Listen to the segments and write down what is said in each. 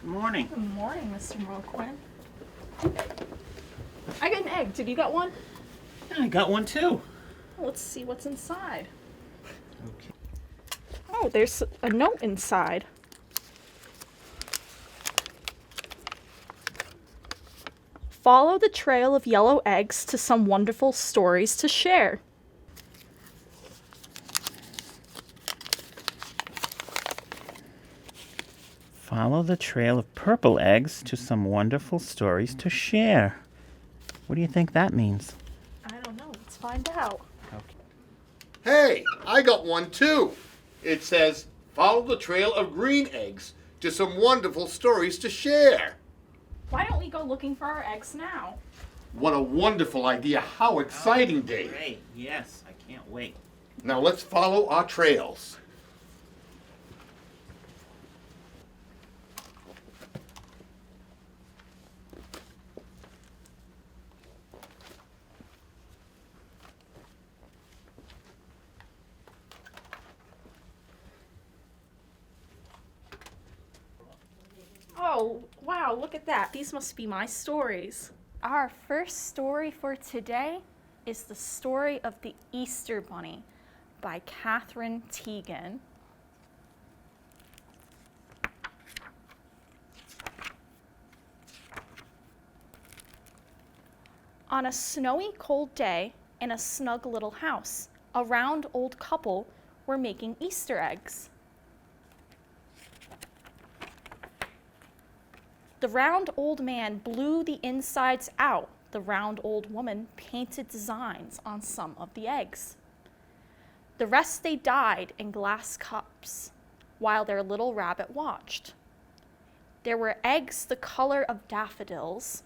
Good morning. Good morning, Mr. Moquin. I got an egg. Did you get one? I got one too. Let's see what's inside. Okay. Oh, there's a note inside. Follow the trail of yellow eggs to some wonderful stories to share. Follow the trail of purple eggs to some wonderful stories to share. What do you think that means? I don't know. Let's find out. Hey, I got one too. It says, follow the trail of green eggs to some wonderful stories to share. Why don't we go looking for our eggs now? What a wonderful idea. How exciting, Dave. Great. Yes, I can't wait. Now let's follow our trails. Oh, wow, look at that. These must be my stories. Our first story for today is the story of the Easter Bunny by Catherine Teagan. On a snowy, cold day in a snug little house, a round old couple were making Easter eggs. The round old man blew the insides out. The round old woman painted designs on some of the eggs. The rest they dyed in glass cups, while their little rabbit watched. There were eggs the color of daffodils,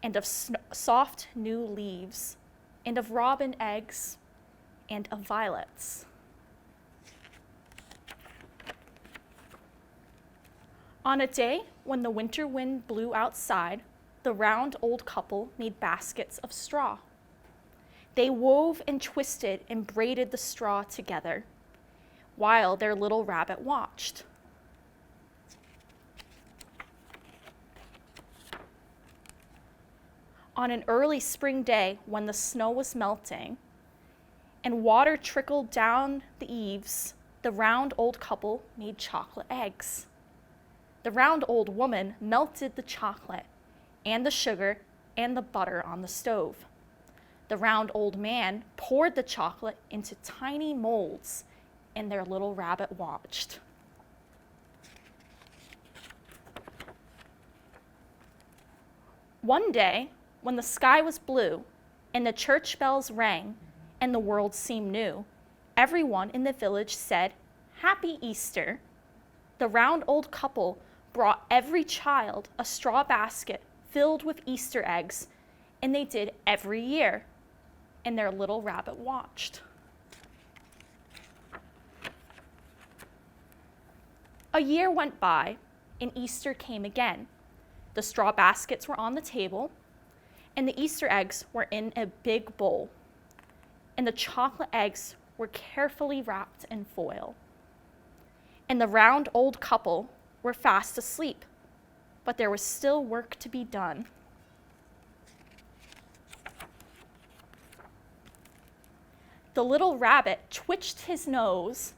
and of soft new leaves, and of robin eggs, and of violets. On a day when the winter wind blew outside, the round old couple made baskets of straw. They wove and twisted and braided the straw together, while their little rabbit watched. On an early spring day when the snow was melting and water trickled down the eaves, the round old couple made chocolate eggs. The round old woman melted the chocolate and the sugar and the butter on the stove. The round old man poured the chocolate into tiny molds, and their little rabbit watched. One day, when the sky was blue and the church bells rang and the world seemed new, everyone in the village said, "Happy Easter." The round old couple brought every child a straw basket filled with Easter eggs, and they did every year, and their little rabbit watched. A year went by, and Easter came again. The straw baskets were on the table, and the Easter eggs were in a big bowl, and the chocolate eggs were carefully wrapped in foil. And the round old couple were fast asleep, but there was still work to be done. The little rabbit twitched his nose,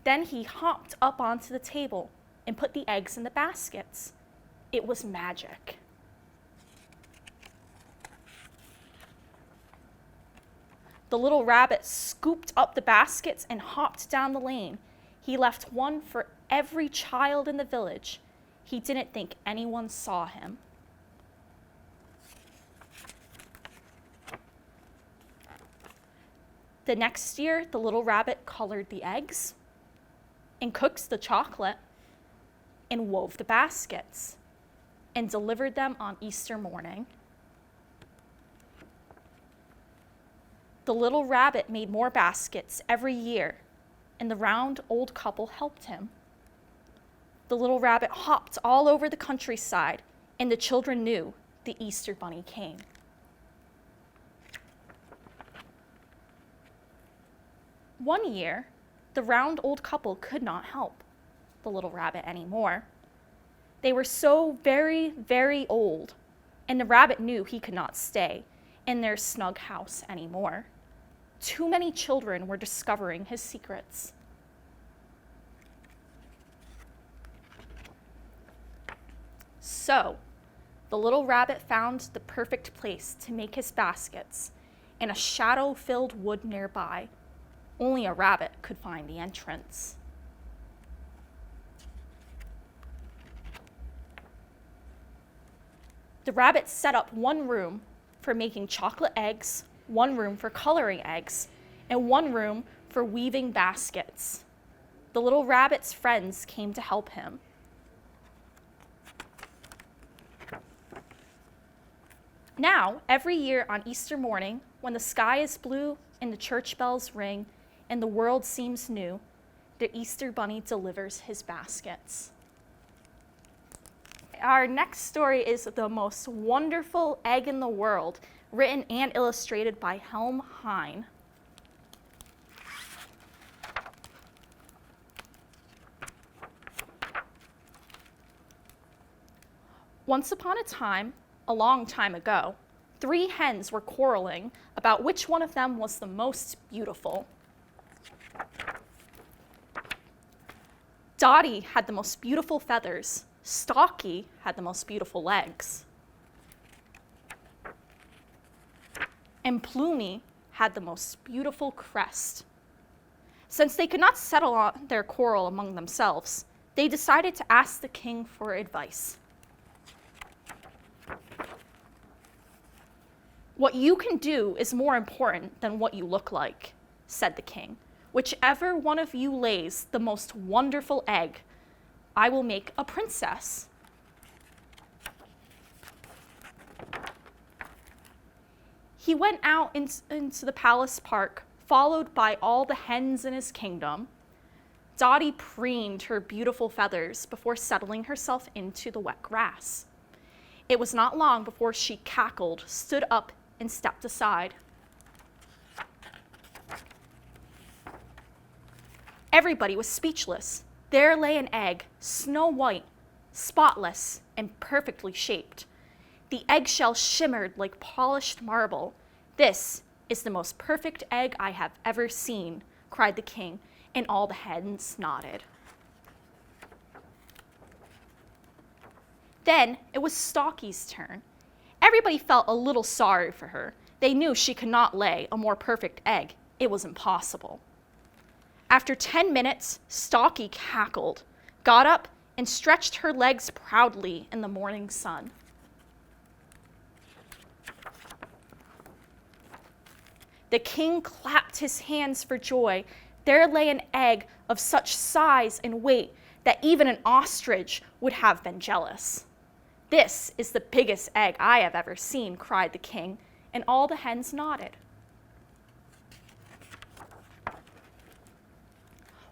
then he hopped up onto the table and put the eggs in the baskets. It was magic. The little rabbit scooped up the baskets and hopped down the lane. He left one for every child in the village. He didn't think anyone saw him. The next year, the little rabbit colored the eggs and cooked the chocolate and wove the baskets and delivered them on Easter morning. The little rabbit made more baskets every year, and the round old couple helped him. The little rabbit hopped all over the countryside, and the children knew the Easter Bunny came. One year, the round old couple could not help the little rabbit anymore. They were so very, very old, and the rabbit knew he could not stay in their snug house anymore. Too many children were discovering his secrets. So, the little rabbit found the perfect place to make his baskets in a shadow-filled wood nearby. Only a rabbit could find the entrance. The rabbit set up one room for making chocolate eggs, one room for coloring eggs, and one room for weaving baskets. The little rabbit's friends came to help him. Now, every year on Easter morning, when the sky is blue and the church bells ring and the world seems new, the Easter Bunny delivers his baskets. Our next story is The Most Wonderful Egg in the World, written and illustrated by Helm Hine. Once upon a time, a long time ago, 3 hens were quarreling about which one of them was the most beautiful. Dottie had the most beautiful feathers. Stalky had the most beautiful legs. And Plumie had the most beautiful crest. Since they could not settle on their quarrel among themselves, they decided to ask the king for advice. "What you can do is more important than what you look like," said the king. "Whichever one of you lays the most wonderful egg, I will make a princess." He went out into the palace park, followed by all the hens in his kingdom. Dottie preened her beautiful feathers before settling herself into the wet grass. It was not long before she cackled, stood up, and stepped aside. Everybody was speechless. There lay an egg, snow white, spotless, and perfectly shaped. The eggshell shimmered like polished marble. "This is the most perfect egg I have ever seen," cried the king, and all the hens nodded. Then it was Stalky's turn. Everybody felt a little sorry for her. They knew she could not lay a more perfect egg. It was impossible. After 10 minutes, Stalky cackled, got up, and stretched her legs proudly in the morning sun. The king clapped his hands for joy. There lay an egg of such size and weight that even an ostrich would have been jealous. "This is the biggest egg I have ever seen," cried the king, and all the hens nodded.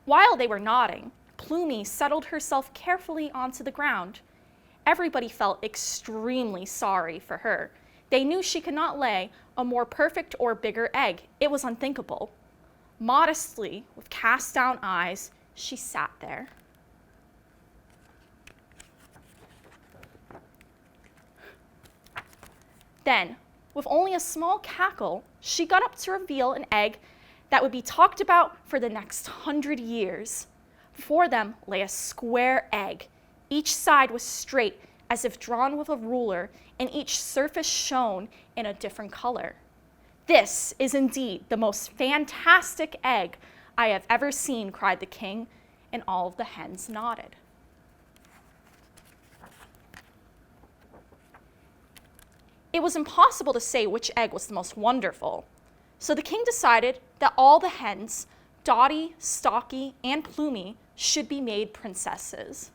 While they were nodding, Plumie settled herself carefully onto the ground. Everybody felt extremely sorry for her. They knew she could not lay a more perfect or bigger egg. It was unthinkable. Modestly, with cast-down eyes, she sat there. Then, with only a small cackle, she got up to reveal an egg that would be talked about for the next 100 years. Before them lay a square egg. Each side was straight, as if drawn with a ruler, and each surface shone in a different color. "This is indeed the most fantastic egg I have ever seen," cried the king, and all of the hens nodded. It was impossible to say which egg was the most wonderful. So the king decided that all the hens, Dottie, Stalky, and Plumie, should be made princesses.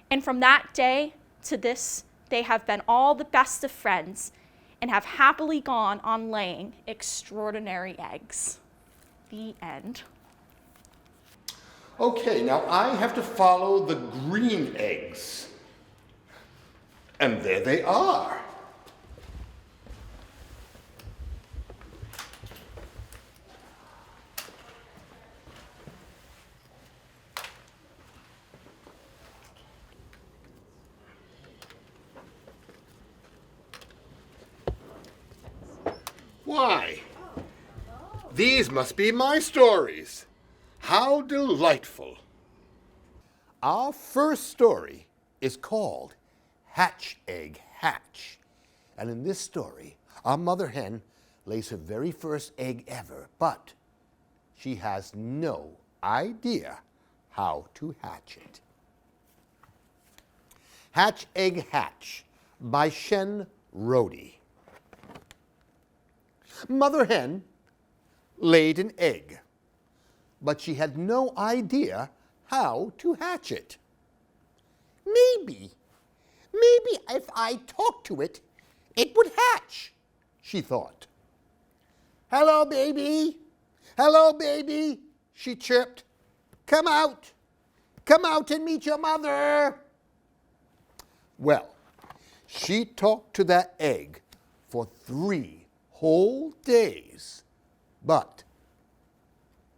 And from that day to this, they have been all the best of friends and have happily gone on laying extraordinary eggs. The end. Okay, now I have to follow the green eggs. And there they are. Why, these must be my stories. How delightful. Our first story is called Hatch, Egg, Hatch. And in this story, our mother hen lays her very first egg ever, but she has no idea how to hatch it. Hatch, Egg, Hatch by Shen Rody. Mother hen laid an egg, but she had no idea how to hatch it. Maybe if I talked to it, it would hatch, she thought. Hello, baby. Hello, baby, she chirped. Come out. Come out and meet your mother. Well, she talked to that egg for 3 whole days, but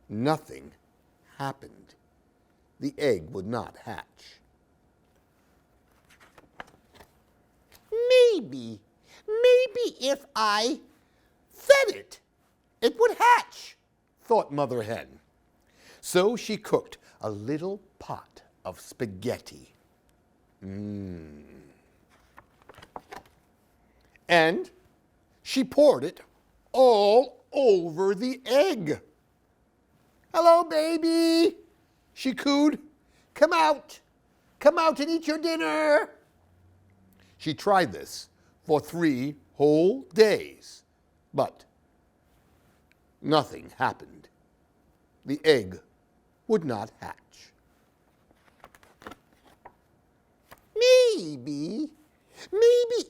nothing happened. The egg would not hatch. Maybe if I fed it, it would hatch, thought Mother Hen. So she cooked a little pot of spaghetti. And she poured it all over the egg. Hello, baby, she cooed. Come out and eat your dinner. She tried this for 3 whole days, but nothing happened. The egg would not hatch. Maybe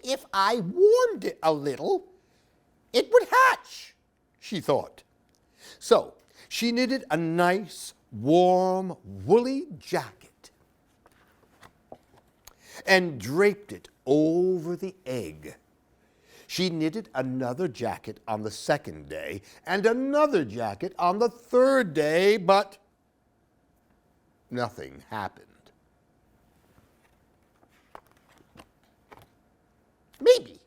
if I warmed it a little, it would hatch, she thought. So she knitted a nice, warm, woolly jacket and draped it over the egg. She knitted another jacket on the 2nd day and another jacket on the 3rd day, but nothing happened. Maybe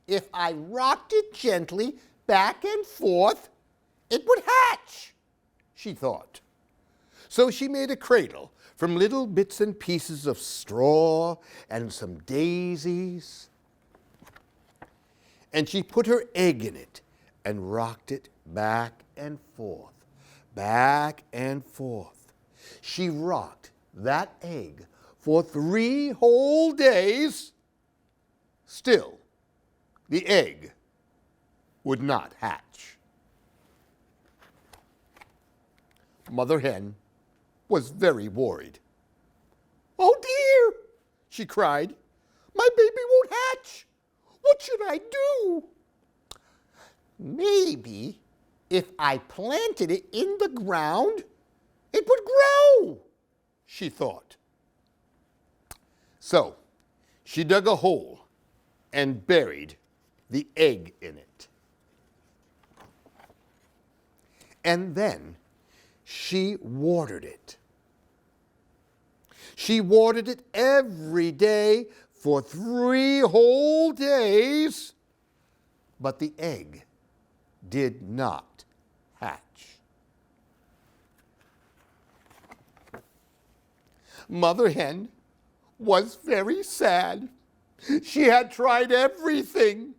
if I rocked it gently back and forth, it would hatch, she thought. So she made a cradle from little bits and pieces of straw and some daisies. And she put her egg in it and rocked it back and forth, back and forth. She rocked that egg for 3 whole days. Still, the egg would not hatch. Mother Hen was very worried. Oh dear, she cried. My baby won't hatch. What should I do? Maybe if I planted it in the ground, it would grow, she thought. So she dug a hole and buried the egg in it. And then she watered it. She watered it every day for 3 whole days, but the egg did not hatch. Mother Hen was very sad. She had tried everything.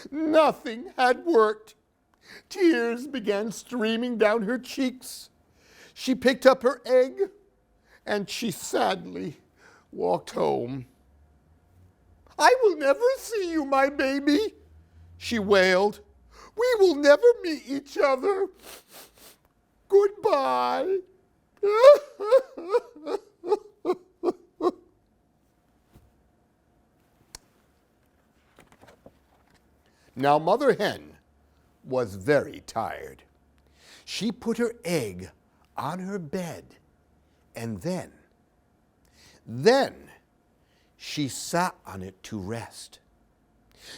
Nothing had worked. Tears began streaming down her cheeks. She picked up her egg and she sadly walked home. I will never see you, my baby, she wailed. We will never meet each other. Goodbye. Now, Mother Hen was very tired. She put her egg on her bed, and then she sat on it to rest.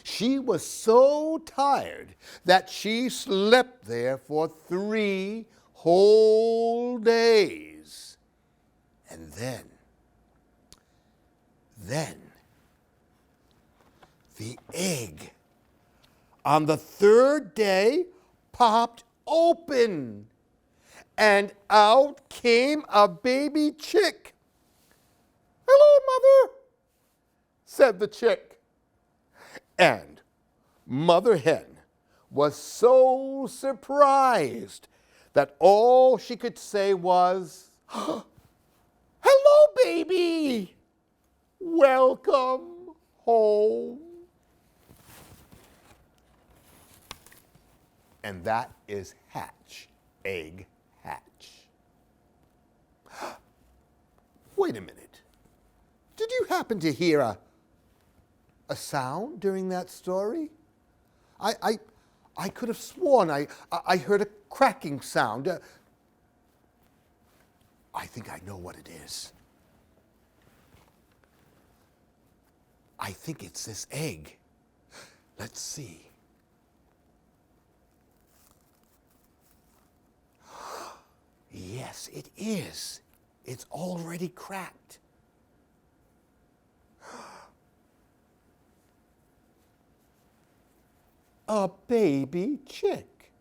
She was so tired that she slept there for 3 whole days. And then the egg on the third day popped open, and out came a baby chick. "Hello, Mother," said the chick. And Mother Hen was so surprised that all she could say was, "Hello, baby. Welcome home." And that is hatch, egg, hatch. Wait a minute. Did you happen to hear a sound during that story? I could have sworn I heard a cracking sound. I think I know what it is. I think it's this egg. Let's see. Yes, it is. It's already cracked. A baby chick.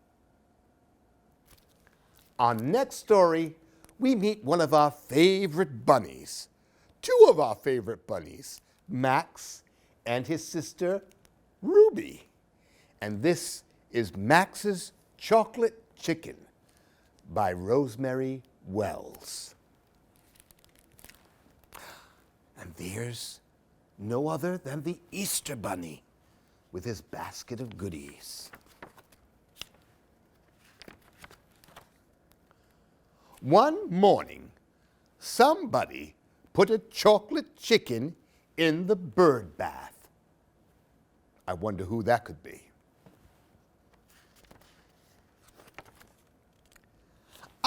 On next story, we meet one of our favorite bunnies. Two of our favorite bunnies, Max and his sister, Ruby. And this is Max's Chocolate Chicken by Rosemary Wells. And there's no other than the Easter Bunny with his basket of goodies. One morning, somebody put a chocolate chicken in the bird bath. I wonder who that could be.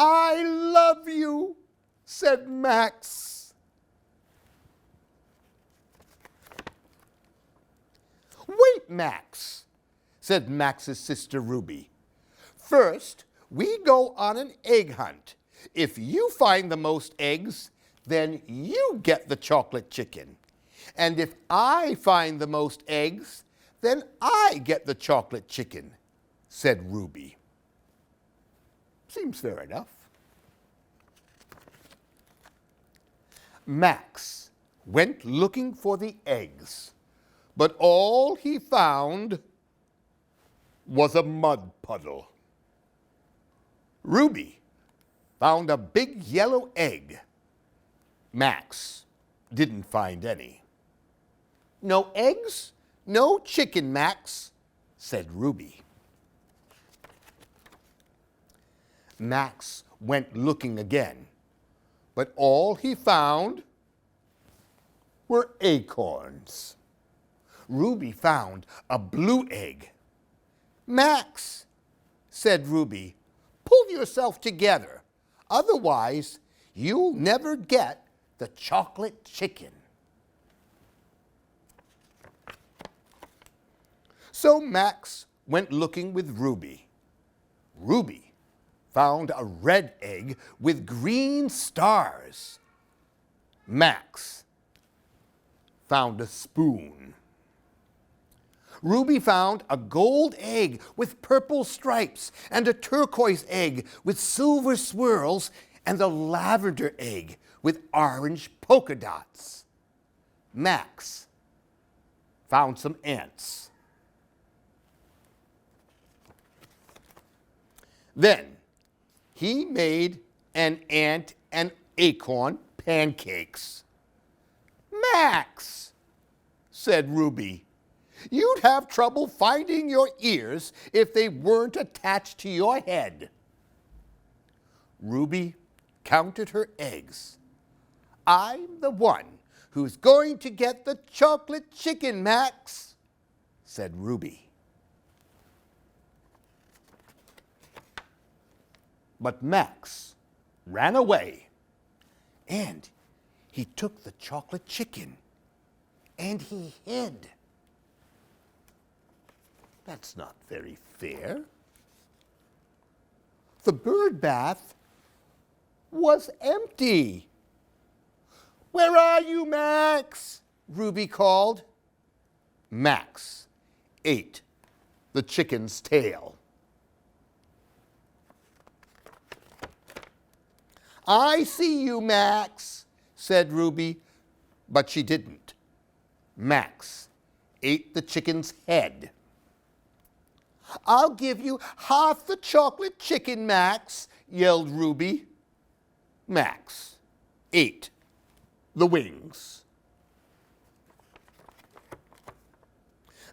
"I love you," said Max. "Wait, Max," said Max's sister Ruby. "First, we go on an egg hunt. If you find the most eggs, then you get the chocolate chicken. And if I find the most eggs, then I get the chocolate chicken," said Ruby. Seems fair enough. Max went looking for the eggs, but all he found was a mud puddle. Ruby found a big yellow egg. Max didn't find any. "No eggs, no chicken, Max," said Ruby. Max went looking again, but all he found were acorns. Ruby found a blue egg. "Max," said Ruby, "pull yourself together. Otherwise, you'll never get the chocolate chicken." So Max went looking with Ruby. Ruby found a red egg with green stars. Max found a spoon. Ruby found a gold egg with purple stripes and a turquoise egg with silver swirls and a lavender egg with orange polka dots. Max found some ants. Then he made an ant and acorn pancakes. "Max," said Ruby, "you'd have trouble finding your ears if they weren't attached to your head." Ruby counted her eggs. "I'm the one who's going to get the chocolate chicken, Max," said Ruby. But Max ran away, and he took the chocolate chicken, and he hid. That's not very fair. The bird bath was empty. "Where are you, Max?" Ruby called. Max ate the chicken's tail. "I see you, Max," said Ruby, but she didn't. Max ate the chicken's head. "I'll give you half the chocolate chicken, Max," yelled Ruby. Max ate the wings.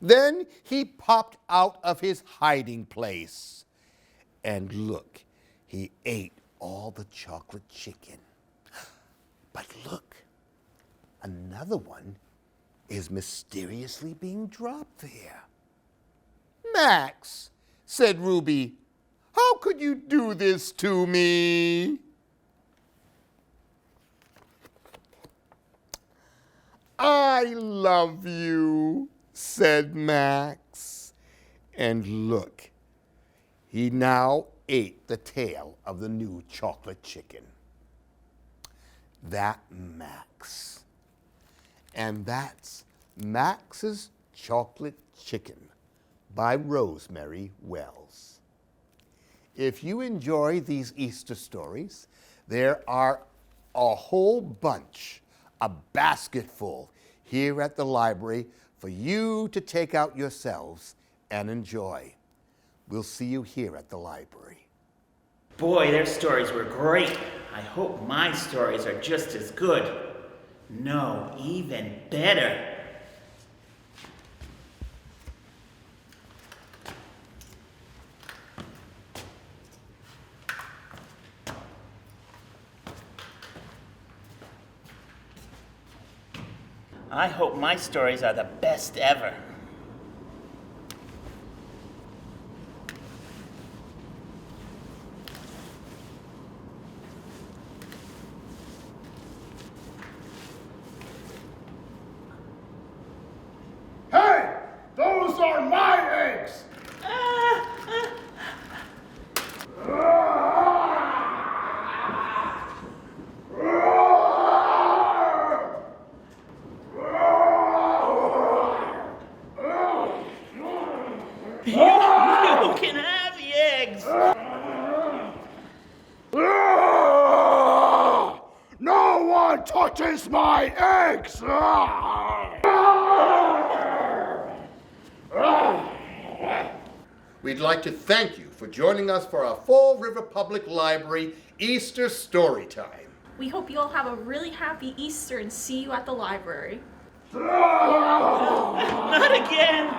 Then he popped out of his hiding place. And look, he ate all the chocolate chicken. But look, another one is mysteriously being dropped there. "Max," said Ruby, "how could you do this to me?" "I love you," said Max. And look, he now ate the tail of the new chocolate chicken. That Max. And that's Max's Chocolate Chicken by Rosemary Wells. If you enjoy these Easter stories, there are a whole bunch, a basket full, here at the library for you to take out yourselves and enjoy. We'll see you here at the library. Boy, their stories were great. I hope my stories are just as good. No, even better. I hope my stories are the best ever. Hey! Those are my eggs! You can have the eggs. No one touches my eggs! We'd like to thank you for joining us for our Fall River Public Library Easter Story Time. We hope you all have a really happy Easter and see you at the library. Not again.